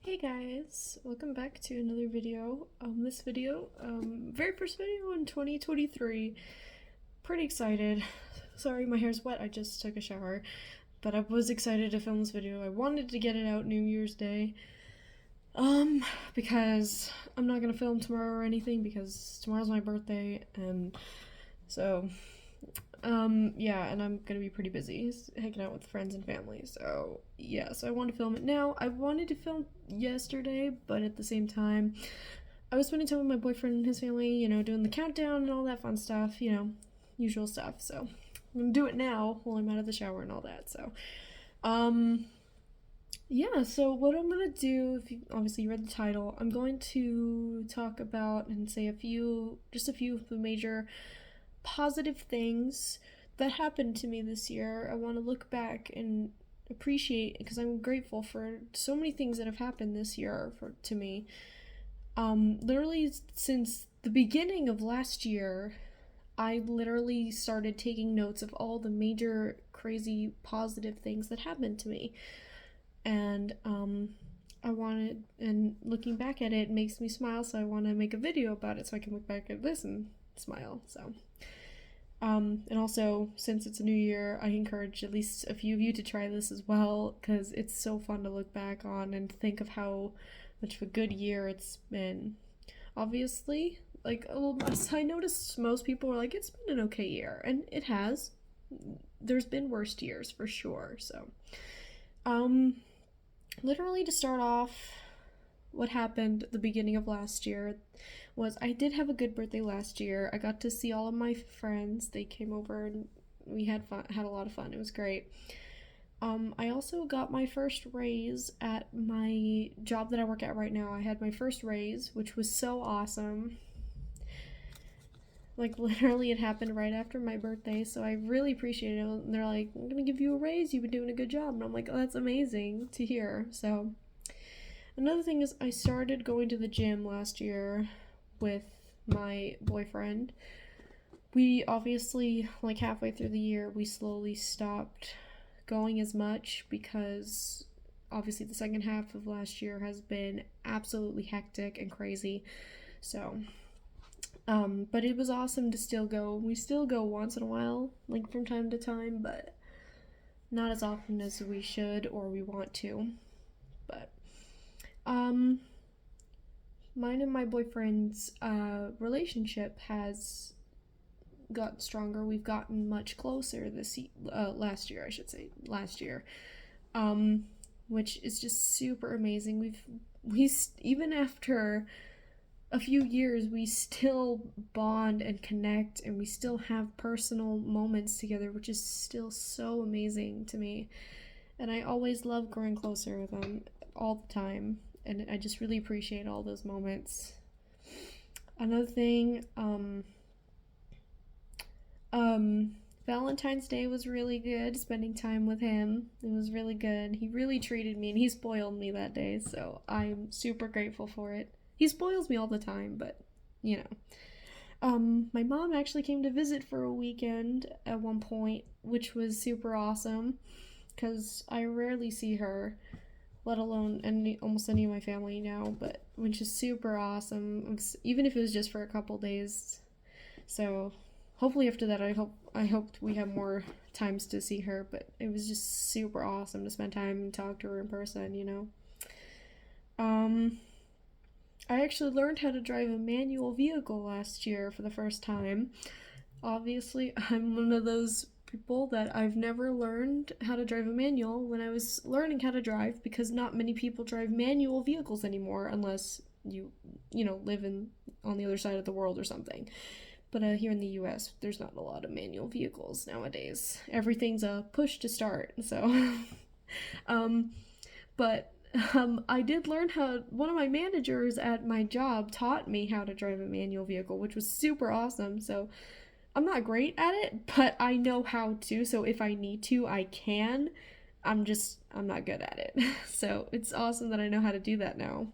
Hey guys, welcome back to another video. This video, very first video in 2023. Pretty excited. Sorry, my hair's wet. I just took a shower, but I was excited to film this video. I wanted to get it out New Year's Day. Because I'm not gonna film tomorrow or anything because tomorrow's my birthday, and so yeah, and I'm gonna be pretty busy hanging out with friends and family. So yeah, so I want to film it now. I wanted to film yesterday, but at the same time, I was spending time with my boyfriend and his family, doing the countdown and all that fun stuff, usual stuff. So I'm gonna do it now while I'm out of the shower and all that. So, yeah, so what I'm gonna do, if you obviously you read the title, I'm going to talk about and say just a few of the major positive things that happened to me this year. I want to look back and appreciate, because I'm grateful for so many things that have happened this year to me. Literally since the beginning of last year, I literally started taking notes of all the major crazy positive things that happened to me. And and looking back at it makes me smile, so I want to make a video about it so I can look back at this and smile. So and also, since it's a new year, I encourage at least a few of you to try this as well, because it's so fun to look back on and think of how much of a good year it's been. Obviously, I noticed most people were like, it's been an okay year, and it has. There's been worse years for sure. So, literally to start off, what happened at the beginning of last year was I did have a good birthday last year. I got to see all of my friends. They came over and we had a lot of fun. It was great. I also got my first raise at my job that I work at right now. I had my first raise, which was so awesome. Like, literally, it happened right after my birthday, so I really appreciate it. And they're like, I'm gonna give you a raise. You've been doing a good job. And I'm like, oh, that's amazing to hear. So, another thing is I started going to the gym last year with my boyfriend. We obviously, like halfway through the year, we slowly stopped going as much because obviously the second half of last year has been absolutely hectic and crazy. So, but it was awesome to still go. We still go once in a while, like from time to time, but not as often as we should or we want to. But, mine and my boyfriend's relationship has got stronger. We've gotten much closer last year, I should say, last year, which is just super amazing. Even after a few years, we still bond and connect, and we still have personal moments together, which is still so amazing to me. And I always love growing closer with him all the time, and I just really appreciate all those moments. Another thing, Valentine's Day was really good, spending time with him. It was really good. He really treated me and he spoiled me that day, so I'm super grateful for it. He spoils me all the time, but you know. My mom actually came to visit for a weekend at one point, which was super awesome because I rarely see her, let alone almost any of my family now, but which is super awesome, even if it was just for a couple days. So hopefully after that, I hoped we have more times to see her, but it was just super awesome to spend time and talk to her in person. I actually learned how to drive a manual vehicle last year for the first time. Obviously, I'm one of those people that I've never learned how to drive a manual when I was learning how to drive, because not many people drive manual vehicles anymore unless you live on the other side of the world or something. But here in the US, there's not a lot of manual vehicles nowadays. Everything's a push to start. So, but I did learn one of my managers at my job taught me how to drive a manual vehicle, which was super awesome. So, I'm not great at it, but I know how to. So, if I need to, I can. I'm not good at it. So, it's awesome that I know how to do that now.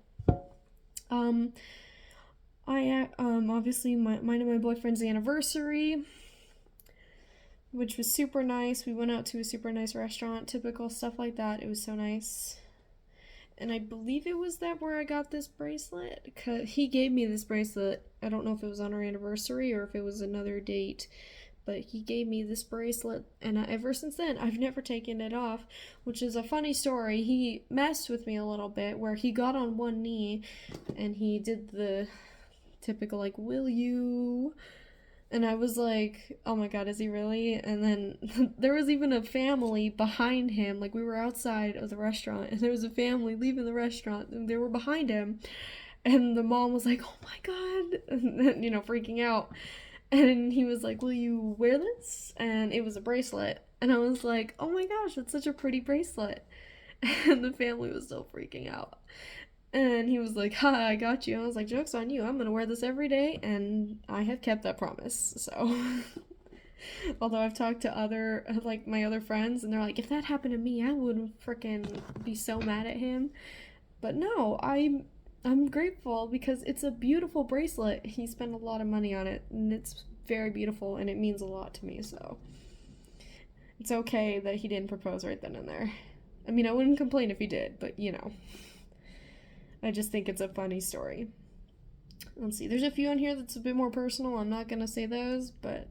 Obviously mine and my boyfriend's anniversary, which was super nice. We went out to a super nice restaurant, typical stuff like that. It was so nice. And I believe it was that where I got this bracelet. 'Cause he gave me this bracelet. I don't know if it was on our anniversary or if it was another date. But he gave me this bracelet, and ever since then, I've never taken it off, which is a funny story. He messed with me a little bit, where he got on one knee, and he did the typical, like, will you? And I was like, oh my god, is he really? And then there was even a family behind him. Like, we were outside of the restaurant, and there was a family leaving the restaurant, and they were behind him. And the mom was like, oh my god, and then, freaking out. And he was like, will you wear this? And it was a bracelet. And I was like, oh my gosh, that's such a pretty bracelet. And the family was still freaking out. And he was like, hi, I got you. I was like, joke's on you. I'm going to wear this every day. And I have kept that promise. So, although I've talked to my other friends, and they're like, if that happened to me, I would freaking be so mad at him. But no, I'm grateful because it's a beautiful bracelet. He spent a lot of money on it, and it's very beautiful, and it means a lot to me, so it's okay that he didn't propose right then and there. I mean, I wouldn't complain if he did, but I just think it's a funny story. Let's see, there's a few on here that's a bit more personal. I'm not gonna say those, but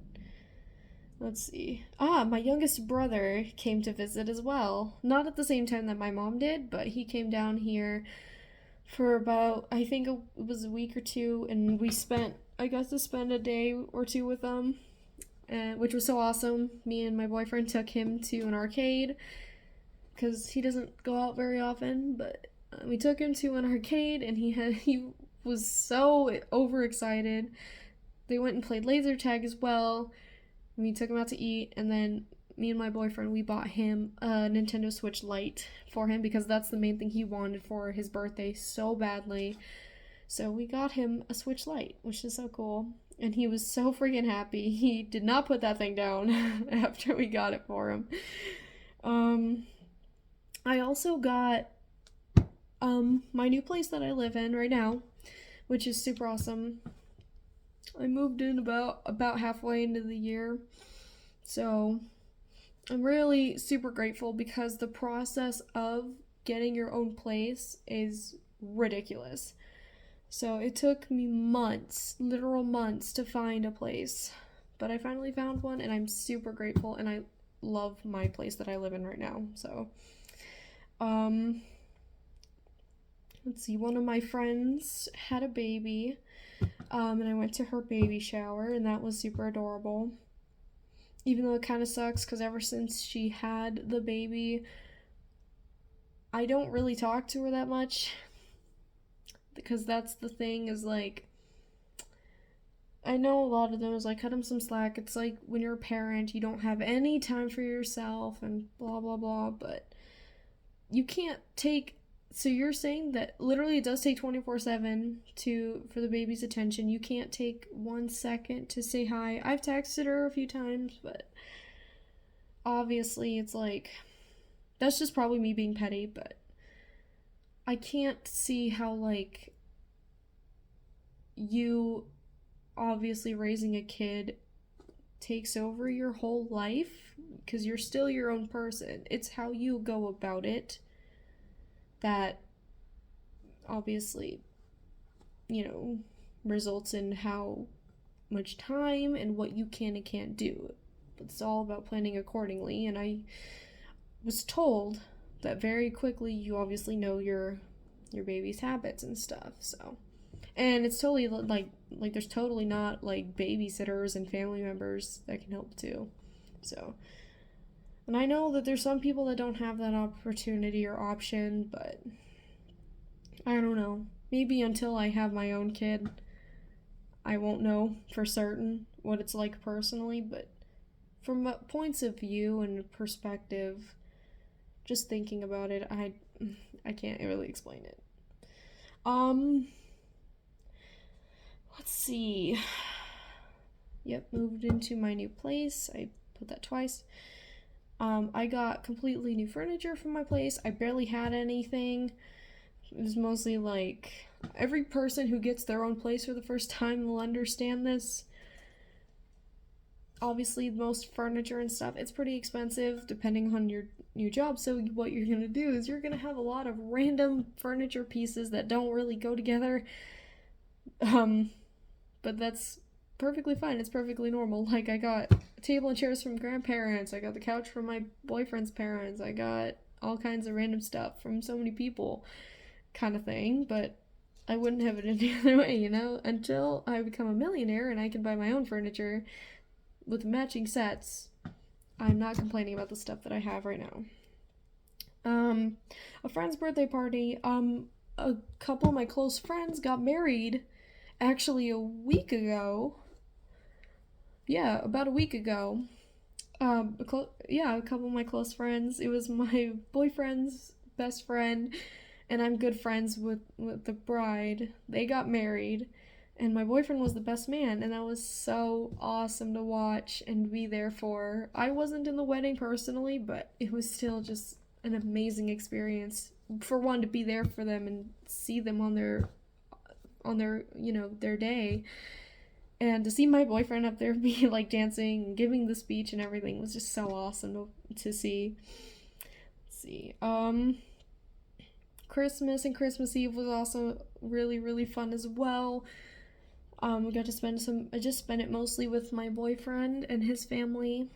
let's see. My youngest brother came to visit as well. Not at the same time that my mom did, but he came down here for about, I think it was a week or two, and I got to spend a day or two with them, which was so awesome. Me and my boyfriend took him to an arcade, because he doesn't go out very often, but we took him to an arcade, and he was so overexcited. They went and played laser tag as well. We took him out to eat, and then me and my boyfriend, we bought him a Nintendo Switch Lite for him, because that's the main thing he wanted for his birthday so badly. So we got him a Switch Lite, which is so cool. And he was so freaking happy. He did not put that thing down after we got it for him. I also got my new place that I live in right now, which is super awesome. I moved in about halfway into the year. So I'm really super grateful, because the process of getting your own place is ridiculous. So it took me months, literal months, to find a place. But I finally found one, and I'm super grateful, and I love my place that I live in right now. So, let's see, one of my friends had a baby, and I went to her baby shower, and that was super adorable. Even though it kind of sucks, because ever since she had the baby, I don't really talk to her that much. Because that's the thing, is like, I know a lot of them is like, cut them some slack. It's like, when you're a parent, you don't have any time for yourself, and blah, blah, blah. But you can't take, so you're saying that literally it does take 24/7 for the baby's attention. You can't take 1 second to say hi. I've texted her a few times, but obviously it's like, that's just probably me being petty, but I can't see how, like, you obviously raising a kid takes over your whole life, because you're still your own person. It's how you go about it that obviously, results in how much time and what you can and can't do. It's all about planning accordingly, and I was told that very quickly you obviously know your baby's habits and stuff. So, and it's totally like there's totally not like babysitters and family members that can help too. So, and I know that there's some people that don't have that opportunity or option, but I don't know. Maybe until I have my own kid, I won't know for certain what it's like personally, but from points of view and perspective, just thinking about it, I can't really explain it. Let's see. Yep, moved into my new place. I put that twice. I got completely new furniture from my place. I barely had anything. It was mostly like, every person who gets their own place for the first time will understand this. obviously most furniture and stuff, it's pretty expensive depending on your new job. So what you're gonna do is you're gonna have a lot of random furniture pieces that don't really go together. Um, but that's perfectly fine. It's perfectly normal. Like, I got table and chairs from grandparents. I got the couch from my boyfriend's parents. I got all kinds of random stuff from so many people, kind of thing. But I wouldn't have it any other way, until I become a millionaire and I can buy my own furniture with matching sets. I'm not complaining about the stuff that I have right now. A friend's birthday party. A couple of my close friends got married actually a week ago. Yeah, about a week ago. A couple of my close friends. It was my boyfriend's best friend, and I'm good friends with the bride. They got married, and my boyfriend was the best man, and that was so awesome to watch and be there for. I wasn't in the wedding personally, but it was still just an amazing experience. For one, to be there for them and see them on their their day, and to see my boyfriend up there be like dancing and giving the speech and everything was just so awesome to see. Let's see. Christmas and Christmas Eve was also really, really fun as well. We got to I just spent it mostly with my boyfriend and his family.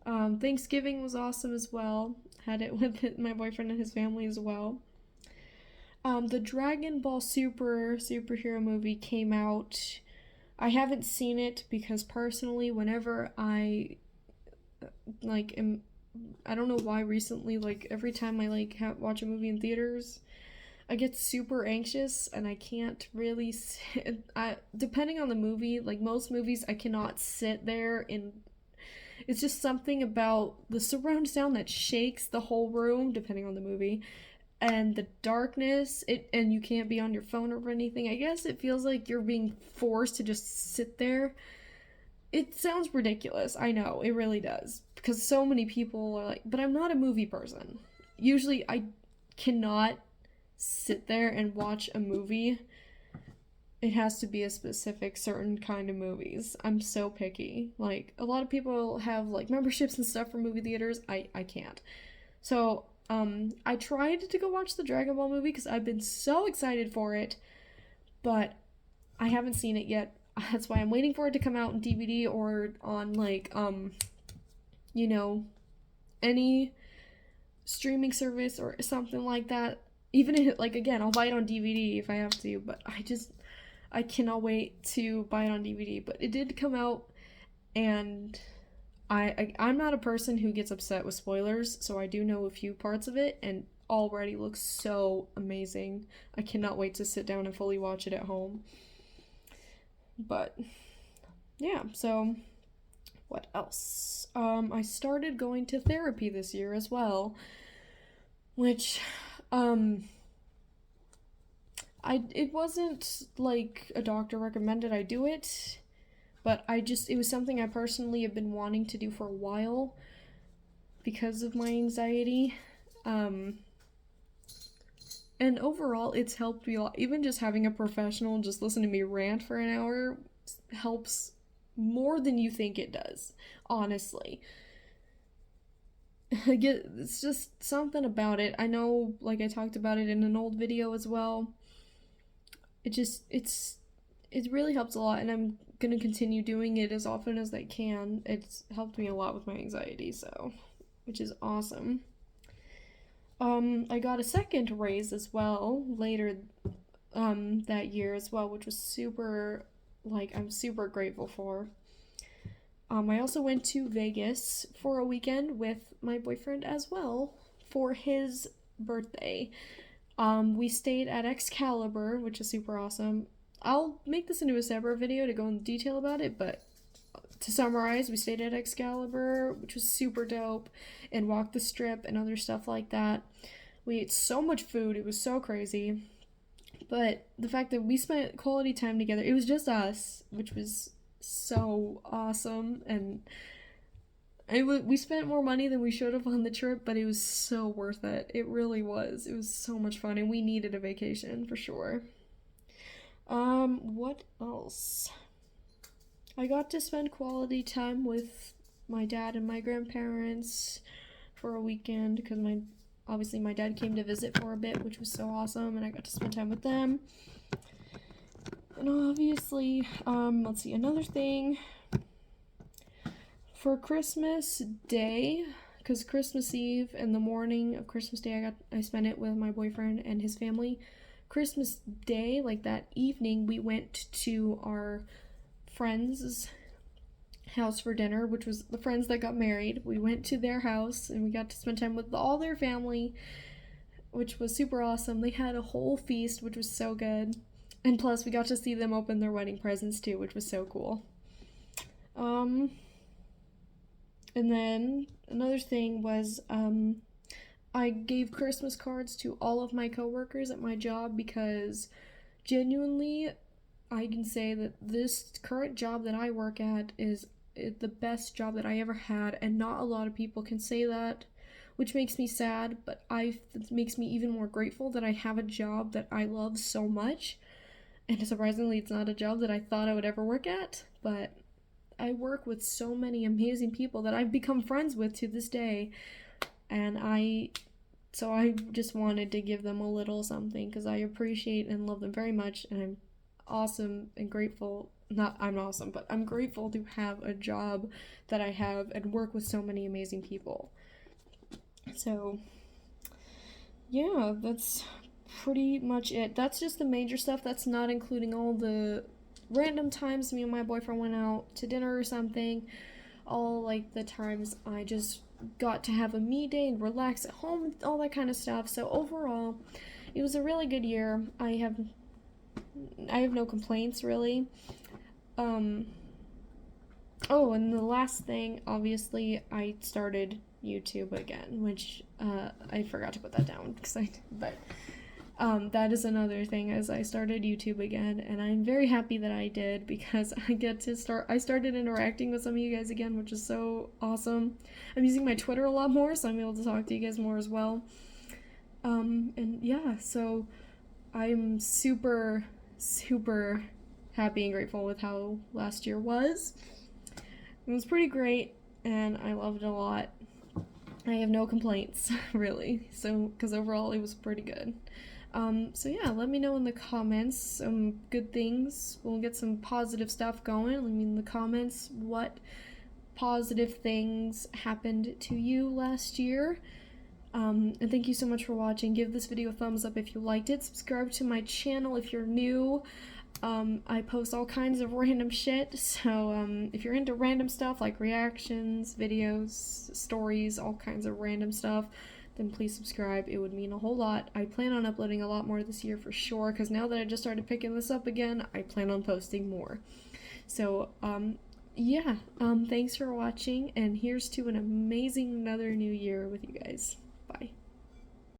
Thanksgiving was awesome as well. Had it with my boyfriend and his family as well. The Dragon Ball superhero movie came out. I haven't seen it because personally, whenever I I don't know why recently, every time I watch a movie in theaters, I get super anxious and I can't really sit. Depending on the movie, like most movies, I cannot sit there and it's just something about the surround sound that shakes the whole room, depending on the movie, and the darkness. And you can't be on your phone or anything. I guess it feels like you're being forced to just sit there. It sounds ridiculous, I know, it really does, because so many people are like, but I'm not a movie person. Usually, I cannot sit there and watch a movie. It has to be a specific certain kind of movies. I'm so picky. Like, a lot of people have memberships and stuff for movie theaters. I can't. So I tried to go watch the Dragon Ball movie because I've been so excited for it, but I haven't seen it yet. That's why I'm waiting for it to come out in DVD or on any streaming service or something like that. Even if, again, I'll buy it on DVD if I have to, but I cannot wait to buy it on DVD. But it did come out, and I'm not a person who gets upset with spoilers, so I do know a few parts of it, and already looks so amazing. I cannot wait to sit down and fully watch it at home. But yeah, so what else? I started going to therapy this year as well, which it wasn't like a doctor recommended I do it, but it was something I personally have been wanting to do for a while because of my anxiety. And overall, it's helped me a lot. Even just having a professional just listen to me rant for an hour helps more than you think it does, honestly. It's just something about it. I know, I talked about it in an old video as well. It really helps a lot, and I'm gonna continue doing it as often as I can. It's helped me a lot with my anxiety, which is awesome. I got a second raise as well later that year as well, which was I'm super grateful for. I also went to Vegas for a weekend with my boyfriend as well for his birthday. We stayed at Excalibur, which is super awesome. I'll make this into a separate video to go into detail about it, but to summarize, we stayed at Excalibur, which was super dope, and walked the strip and other stuff like that. We ate so much food, it was so crazy. But the fact that we spent quality time together, it was just us, which was so awesome. And we spent more money than we should have on the trip, but it was so worth it. It really was. It was so much fun, and we needed a vacation for sure. What else? I got to spend quality time with my dad and my grandparents for a weekend because obviously my dad came to visit for a bit, which was so awesome, and I got to spend time with them. And obviously, let's see, another thing for Christmas Day, because Christmas Eve and the morning of Christmas Day, I spent it with my boyfriend and his family. Christmas Day, like that evening, we went to our friend's house for dinner, which was the friends that got married. We went to their house and we got to spend time with all their family, which was super awesome. They had a whole feast, which was so good. And plus, we got to see them open their wedding presents too, which was so cool. And then another thing was I gave Christmas cards to all of my coworkers at my job because genuinely I can say that this current job that I work at is the best job that I ever had, and not a lot of people can say that, which makes me sad, but it makes me even more grateful that I have a job that I love so much. And surprisingly, it's not a job that I thought I would ever work at, but I work with so many amazing people that I've become friends with to this day, and so I just wanted to give them a little something because I appreciate and love them very much, and I'm awesome and grateful. Not I'm awesome, but I'm grateful to have a job that I have and work with so many amazing people. So, yeah, that's pretty much it. That's just the major stuff. That's not including all the random times me and my boyfriend went out to dinner or something. All like the times I just got to have a me day and relax at home, all that kind of stuff. So overall, it was a really good year. I have no complaints really. Oh, and the last thing, obviously, I started YouTube again, which I forgot to put that down but that is another thing, as I started YouTube again, and I'm very happy that I did because I started interacting with some of you guys again, which is so awesome. I'm using my Twitter a lot more, so I'm able to talk to you guys more as well. And yeah, so I'm super, super happy and grateful with how last year was. It was pretty great, and I loved it a lot. I have no complaints, really, so, because overall it was pretty good. So yeah, let me know in the comments some good things. We'll get some positive stuff going. Let me in the comments what positive things happened to you last year. And thank you so much for watching. Give this video a thumbs up if you liked it. Subscribe to my channel if you're new. I post all kinds of random shit, so if you're into random stuff like reactions, videos, stories, all kinds of random stuff, then please subscribe. It would mean a whole lot. I plan on uploading a lot more this year for sure, because now that I just started picking this up again, I plan on posting more. So, yeah, thanks for watching, and here's to an amazing another new year with you guys. Bye.